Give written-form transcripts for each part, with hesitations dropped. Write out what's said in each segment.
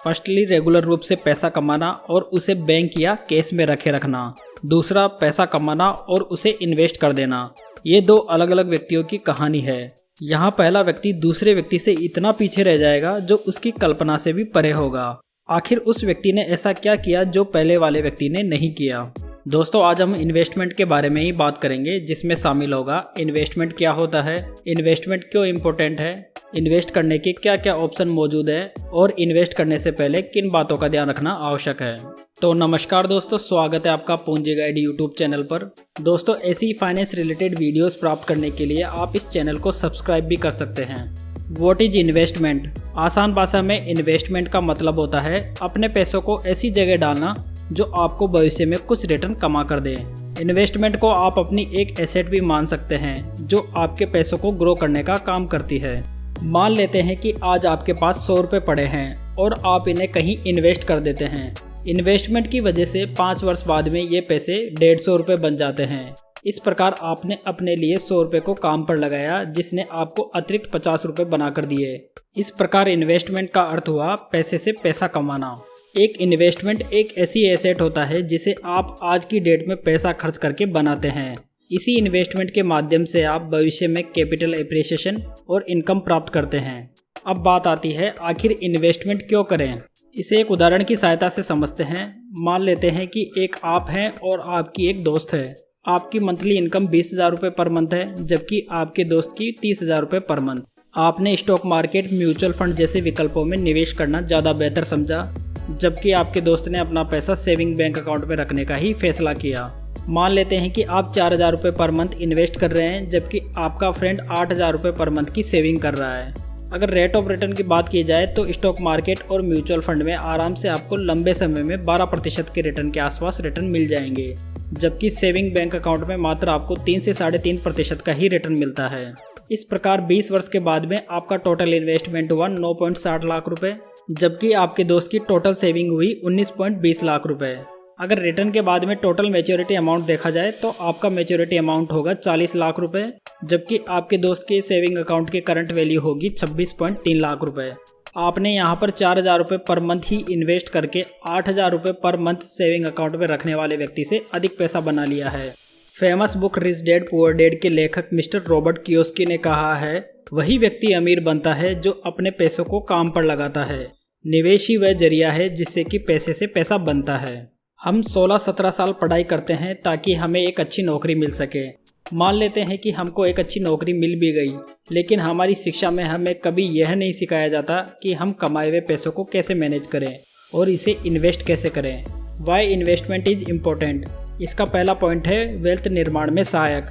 Firstly regular रूप से पैसा कमाना और उसे बैंक या कैश में रखे रखना। दूसरा, पैसा कमाना और उसे इन्वेस्ट कर देना। ये दो अलग अलग व्यक्तियों की कहानी है। यहाँ पहला व्यक्ति दूसरे व्यक्ति से इतना पीछे रह जाएगा जो उसकी कल्पना से भी परे होगा। आखिर उस व्यक्ति ने ऐसा क्या किया जो पहले वाले व्यक्ति ने नहीं किया। दोस्तों, आज हम इन्वेस्टमेंट के बारे में ही बात करेंगे, जिसमें शामिल होगा इन्वेस्टमेंट क्या होता है, इन्वेस्टमेंट क्यों इम्पोर्टेंट है, इन्वेस्ट करने के क्या क्या ऑप्शन मौजूद है और इन्वेस्ट करने से पहले किन बातों का ध्यान रखना आवश्यक है। तो नमस्कार दोस्तों, स्वागत है आपका पूंजी गाइड यूट्यूब चैनल पर। दोस्तों, ऐसी फाइनेंस रिलेटेड वीडियोस प्राप्त करने के लिए आप इस चैनल को सब्सक्राइब भी कर सकते हैं। What is investment? आसान भाषा में इन्वेस्टमेंट का मतलब होता है अपने पैसों को ऐसी जगह डालना जो आपको भविष्य में कुछ रिटर्न कमा कर दे। इन्वेस्टमेंट को आप अपनी एक एसेट भी मान सकते हैं जो आपके पैसों को ग्रो करने का काम करती है। मान लेते हैं कि आज आपके पास 100 रुपये पड़े हैं और आप इन्हें कहीं इन्वेस्ट कर देते हैं। इन्वेस्टमेंट की वजह से 5 वर्ष बाद में ये पैसे 150 रुपये बन जाते हैं। इस प्रकार आपने अपने लिए 100 रुपये को काम पर लगाया, जिसने आपको अतिरिक्त 50 रुपये बना कर दिए। इस प्रकार इन्वेस्टमेंट का अर्थ हुआ पैसे से पैसा कमाना। एक इन्वेस्टमेंट एक ऐसी एसेट होता है जिसे आप आज की डेट में पैसा खर्च करके बनाते हैं। इसी इन्वेस्टमेंट के माध्यम से आप भविष्य में कैपिटल एप्रिसिएशन और इनकम प्राप्त करते हैं। अब बात आती है आखिर इन्वेस्टमेंट क्यों करें। इसे एक उदाहरण की सहायता से समझते हैं। मान लेते हैं कि एक आप हैं और आपकी एक दोस्त है। आपकी मंथली इनकम 20,000 रुपये पर मंथ है, जबकि आपके दोस्त की 30,000 रुपये पर मंथ। आपने स्टॉक मार्केट, म्यूचुअल फंड जैसे विकल्पों में निवेश करना ज़्यादा बेहतर समझा, जबकि आपके दोस्त ने अपना पैसा सेविंग बैंक अकाउंट में रखने का ही फैसला किया। मान लेते हैं कि आप 4,000 रुपये पर मंथ इन्वेस्ट कर रहे हैं, जबकि आपका फ्रेंड 8,000 रुपये पर मंथ की सेविंग कर रहा है। अगर रेट ऑफ रिटर्न की बात की जाए तो स्टॉक मार्केट और म्यूचुअल फंड में आराम से आपको लंबे समय में 12% के रिटर्न के आसपास रिटर्न मिल जाएंगे, जबकि सेविंग बैंक अकाउंट में मात्र आपको 3 से 3.5% का ही रिटर्न मिलता है। इस प्रकार 20 वर्ष के बाद में आपका टोटल इन्वेस्टमेंट हुआ 9.60 लाख रुपए, जबकि आपके दोस्त की टोटल सेविंग हुई 19.20 लाख रुपए। अगर रिटर्न के बाद में टोटल मैच्योरिटी अमाउंट देखा जाए तो आपका मैच्योरिटी अमाउंट होगा 40 लाख रुपए, जबकि आपके दोस्त के सेविंग अकाउंट की करंट वैल्यू होगी 26.3 लाख रुपए। आपने यहाँ पर 4,000 रुपये पर मंथ ही इन्वेस्ट करके 8,000 रुपये पर मंथ सेविंग अकाउंट में रखने वाले व्यक्ति से अधिक पैसा बना लिया है। Famous book rich dad poor dad के लेखक मिस्टर रॉबर्ट कियोसाकी ने कहा है, वही व्यक्ति अमीर बनता है जो अपने पैसों को काम पर लगाता है। निवेश ही वह जरिया है जिससे कि पैसे से पैसा बनता है। हम 16-17 साल पढ़ाई करते हैं ताकि हमें एक अच्छी नौकरी मिल सके। मान लेते हैं कि हमको एक अच्छी नौकरी मिल भी गई, लेकिन हमारी शिक्षा में हमें कभी यह नहीं सिखाया जाता कि हम कमाए हुए पैसों को कैसे मैनेज करें और इसे इन्वेस्ट कैसे करें। Why investment is important. इसका पहला पॉइंट है वेल्थ निर्माण में सहायक।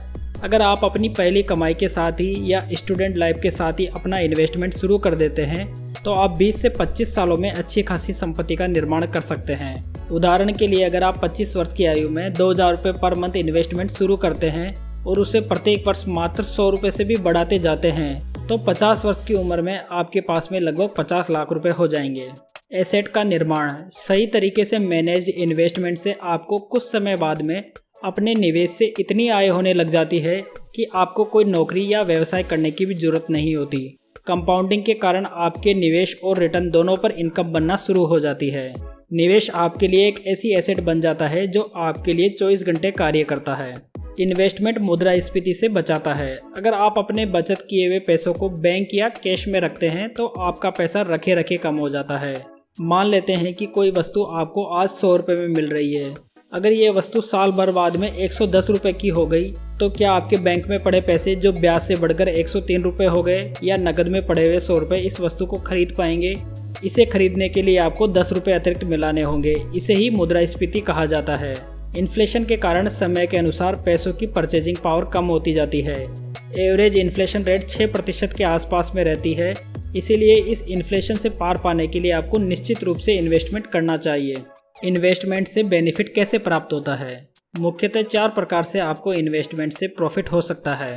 अगर आप अपनी पहली कमाई के साथ ही या स्टूडेंट लाइफ के साथ ही अपना इन्वेस्टमेंट शुरू कर देते हैं तो आप 20 से 25 सालों में अच्छी खासी संपत्ति का निर्माण कर सकते हैं। उदाहरण के लिए, अगर आप 25 वर्ष की आयु में 2,000 रुपये पर मंथ इन्वेस्टमेंट शुरू करते हैं और उसे प्रत्येक वर्ष मात्र 100 रुपये से भी बढ़ाते जाते हैं तो 50 वर्ष की उम्र में आपके पास में लगभग 50 लाख रुपए हो जाएंगे। एसेट का निर्माण। सही तरीके से मैनेज्ड इन्वेस्टमेंट से आपको कुछ समय बाद में अपने निवेश से इतनी आय होने लग जाती है कि आपको कोई नौकरी या व्यवसाय करने की भी जरूरत नहीं होती। कंपाउंडिंग के कारण आपके निवेश और रिटर्न दोनों पर इनकम बनना शुरू हो जाती है। निवेश आपके लिए एक ऐसी एसेट बन जाता है जो आपके लिए 24 घंटे कार्य करता है। इन्वेस्टमेंट मुद्रास्फीति से बचाता है। अगर आप अपने बचत किए हुए पैसों को बैंक या कैश में रखते हैं तो आपका पैसा रखे रखे कम हो जाता है। मान लेते हैं कि कोई वस्तु आपको आज 100 रुपये में मिल रही है। अगर ये वस्तु साल भर बाद में 110 रुपये की हो गई तो क्या आपके बैंक में पड़े पैसे जो ब्याज से बढ़कर 103 रुपये हो गए या नकद में पड़े हुए 100 रुपये इस वस्तु को खरीद पाएंगे? इसे खरीदने के लिए आपको 10 रुपये अतिरिक्त मिलाने होंगे। इसे ही मुद्रास्फीति कहा जाता है। इन्फ्लेशन के कारण समय के अनुसार पैसों की परचेजिंग पावर कम होती जाती है। एवरेज इन्फ्लेशन रेट 6% के आसपास में रहती है। इसीलिए इस इन्फ्लेशन से पार पाने के लिए आपको निश्चित रूप से इन्वेस्टमेंट करना चाहिए। इन्वेस्टमेंट से बेनिफिट कैसे प्राप्त होता है? मुख्यतः 4 प्रकार से आपको इन्वेस्टमेंट से प्रॉफिट हो सकता है।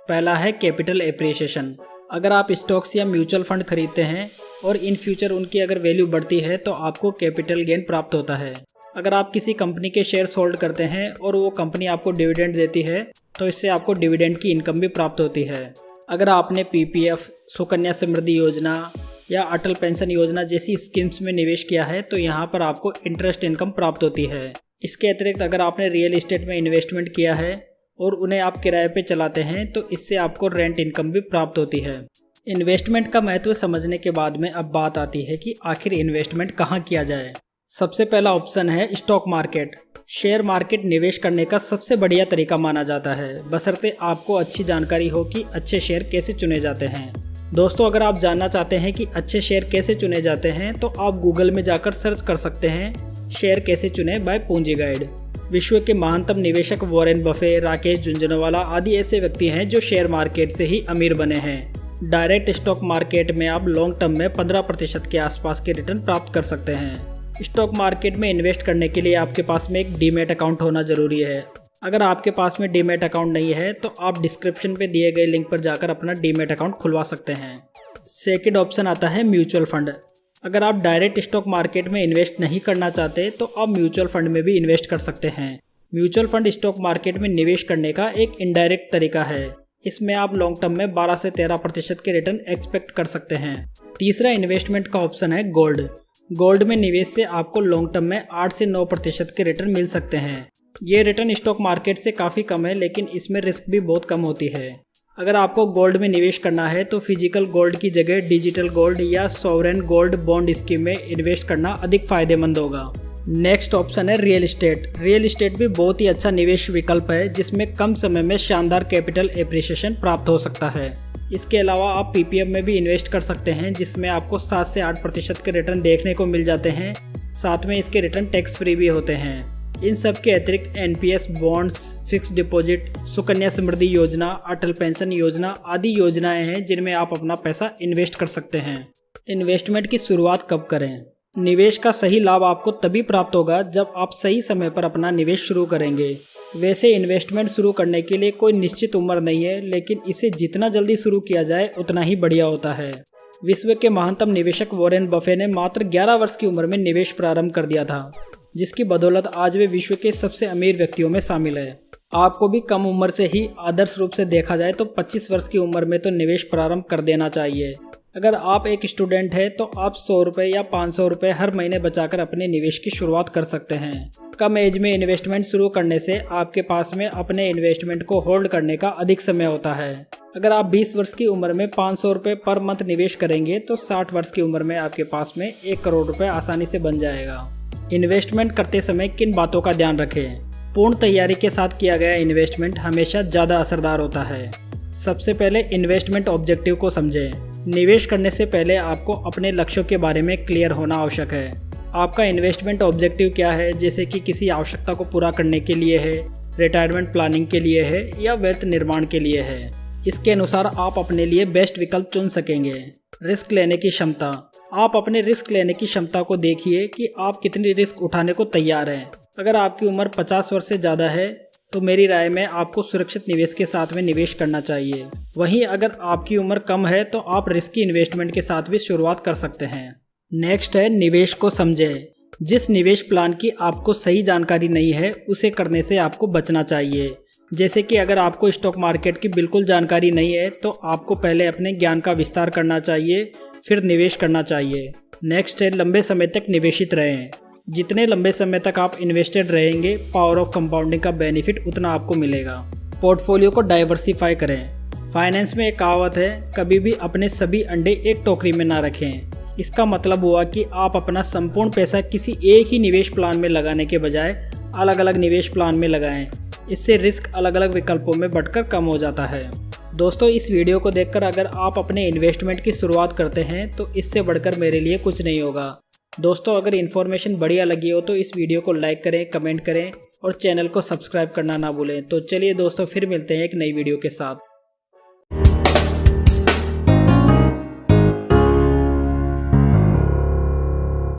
पहला है कैपिटल एप्रिसिएशन। अगर आप स्टॉक्स या म्यूचुअल फंड खरीदते हैं और इन फ्यूचर उनकी अगर वैल्यू बढ़ती है तो आपको कैपिटल गेन प्राप्त होता है। अगर आप किसी कंपनी के शेयर्स होल्ड करते हैं और वो कंपनी आपको डिविडेंड देती है तो इससे आपको डिविडेंड की इनकम भी प्राप्त होती है। अगर आपने पीपीएफ, सुकन्या समृद्धि योजना, या अटल पेंशन योजना जैसी स्कीम्स में निवेश किया है तो यहाँ पर आपको इंटरेस्ट इनकम प्राप्त होती है। इसके अतिरिक्त अगर आपने रियल एस्टेट में इन्वेस्टमेंट किया है और उन्हें आप किराए पे चलाते हैं तो इससे आपको रेंट इनकम भी प्राप्त होती है। इन्वेस्टमेंट का महत्व समझने के बाद में अब बात आती है कि आखिर इन्वेस्टमेंट कहाँ किया जाए। सबसे पहला ऑप्शन है स्टॉक मार्केट। शेयर मार्केट निवेश करने का सबसे बढ़िया तरीका माना जाता है, बशर्ते आपको अच्छी जानकारी हो कि अच्छे शेयर कैसे चुने जाते हैं। दोस्तों, अगर आप जानना चाहते हैं कि अच्छे शेयर कैसे चुने जाते हैं तो आप गूगल में जाकर सर्च कर सकते हैं शेयर कैसे चुने बाय पूंजी गाइड। विश्व के महानतम निवेशक वॉरेन बफे, राकेश झुंझुनवाला आदि ऐसे व्यक्ति हैं जो शेयर मार्केट से ही अमीर बने हैं। डायरेक्ट स्टॉक मार्केट में आप लॉन्ग टर्म में 15% के आसपास के रिटर्न प्राप्त कर सकते हैं। स्टॉक मार्केट में इन्वेस्ट करने के लिए आपके पास में एक डीमैट अकाउंट होना जरूरी है। अगर आपके पास में डीमैट अकाउंट नहीं है तो आप डिस्क्रिप्शन पे दिए गए लिंक पर जाकर अपना डीमैट अकाउंट खुलवा सकते हैं। सेकंड ऑप्शन आता है म्यूचुअल फंड। अगर आप डायरेक्ट स्टॉक मार्केट में इन्वेस्ट नहीं करना चाहते तो आप म्यूचुअल फंड में भी इन्वेस्ट कर सकते हैं। म्यूचुअल फंड स्टॉक मार्केट में निवेश करने का एक इनडायरेक्ट तरीका है। इसमें आप लॉन्ग टर्म में 12 से 13% के रिटर्न एक्सपेक्ट कर सकते हैं। तीसरा इन्वेस्टमेंट का ऑप्शन है गोल्ड। गोल्ड में निवेश से आपको लॉन्ग टर्म में 8 से 9% के रिटर्न मिल सकते हैं। ये रिटर्न स्टॉक मार्केट से काफ़ी कम है, लेकिन इसमें रिस्क भी बहुत कम होती है। अगर आपको गोल्ड में निवेश करना है तो फिजिकल गोल्ड की जगह डिजिटल गोल्ड या सॉवरेन गोल्ड बॉन्ड स्कीम में इन्वेस्ट करना अधिक फायदेमंद होगा। नेक्स्ट ऑप्शन है रियल एस्टेट। रियल एस्टेट भी बहुत ही अच्छा निवेश विकल्प है, जिसमें कम समय में शानदार कैपिटल एप्रिसिएशन प्राप्त हो सकता है। इसके अलावा आप पीपीएफ में भी इन्वेस्ट कर सकते हैं, जिसमें आपको 7 से 8% के रिटर्न देखने को मिल जाते हैं। साथ में इसके रिटर्न टैक्स फ्री भी होते हैं। इन सब के अतिरिक्त NPS, bonds, fix deposit, Sukanya Samriddhi Yojana, Atal pension योजना आदि योजनाएं हैं जिनमें आप अपना पैसा इन्वेस्ट कर सकते हैं। इन्वेस्टमेंट की शुरुआत कब करें? निवेश का सही लाभ आपको तभी प्राप्त होगा जब आप सही समय पर अपना निवेश शुरू करेंगे। वैसे इन्वेस्टमेंट शुरू करने के लिए कोई निश्चित उम्र नहीं है, लेकिन इसे जितना जल्दी शुरू किया जाए उतना ही बढ़िया होता है। विश्व के महानतम निवेशक वॉरेन बफे ने मात्र 11 वर्ष की उम्र में निवेश प्रारंभ कर दिया था, जिसकी बदौलत आज वे विश्व के सबसे अमीर व्यक्तियों में शामिल है। आपको भी कम उम्र से ही, आदर्श रूप से देखा जाए तो 25 वर्ष की उम्र में तो निवेश प्रारंभ कर देना चाहिए। अगर आप एक स्टूडेंट हैं तो आप 100 रुपये या 500 रुपये हर महीने बचाकर अपने निवेश की शुरुआत कर सकते हैं। कम एज में इन्वेस्टमेंट शुरू करने से आपके पास में अपने इन्वेस्टमेंट को होल्ड करने का अधिक समय होता है। अगर आप 20 वर्ष की उम्र में 500 रुपये पर मंथ निवेश करेंगे तो 60 वर्ष की उम्र में आपके पास में 1 करोड़ रुपये आसानी से बन जाएगा। इन्वेस्टमेंट करते समय किन बातों का ध्यान रखें? पूर्ण तैयारी के साथ किया गया इन्वेस्टमेंट हमेशा ज़्यादा असरदार होता है। सबसे पहले इन्वेस्टमेंट ऑब्जेक्टिव को समझें। निवेश करने से पहले आपको अपने लक्ष्यों के बारे में क्लियर होना आवश्यक है। आपका इन्वेस्टमेंट ऑब्जेक्टिव क्या है, जैसे कि किसी आवश्यकता को पूरा करने के लिए है, रिटायरमेंट प्लानिंग के लिए है या वेल्थ निर्माण के लिए है। इसके अनुसार आप अपने लिए बेस्ट विकल्प चुन सकेंगे। रिस्क लेने की क्षमता। आप अपने रिस्क लेने की क्षमता को देखिए कि आप कितनी रिस्क उठाने को तैयार हैं। अगर आपकी उम्र 50 वर्ष से ज़्यादा है तो मेरी राय में आपको सुरक्षित निवेश के साथ में निवेश करना चाहिए। वहीं अगर आपकी उम्र कम है तो आप रिस्की इन्वेस्टमेंट के साथ भी शुरुआत कर सकते हैं। नेक्स्ट है निवेश को समझें। जिस निवेश प्लान की आपको सही जानकारी नहीं है उसे करने से आपको बचना चाहिए। जैसे कि अगर आपको स्टॉक मार्केट की बिल्कुल जानकारी नहीं है तो आपको पहले अपने ज्ञान का विस्तार करना चाहिए, फिर निवेश करना चाहिए। नेक्स्ट है लंबे समय तक निवेशित रहें। जितने लंबे समय तक आप इन्वेस्टेड रहेंगे, पावर ऑफ कंपाउंडिंग का बेनिफिट उतना आपको मिलेगा। पोर्टफोलियो को डाइवर्सिफाई करें। फाइनेंस में एक कहावत है, कभी भी अपने सभी अंडे एक टोकरी में ना रखें। इसका मतलब हुआ कि आप अपना संपूर्ण पैसा किसी एक ही निवेश प्लान में लगाने के बजाय अलग अलग निवेश प्लान में लगाएं। इससे रिस्क अलग अलग विकल्पों में बढ़कर कम हो जाता है। दोस्तों, इस वीडियो को देखकर अगर आप अपने इन्वेस्टमेंट की शुरुआत करते हैं तो इससे बढ़कर मेरे लिए कुछ नहीं होगा। दोस्तों, अगर इन्फॉर्मेशन बढ़िया लगी हो तो इस वीडियो को लाइक करें, कमेंट करें और चैनल को सब्सक्राइब करना ना भूलें। तो चलिए दोस्तों, फिर मिलते हैं एक नई वीडियो के साथ।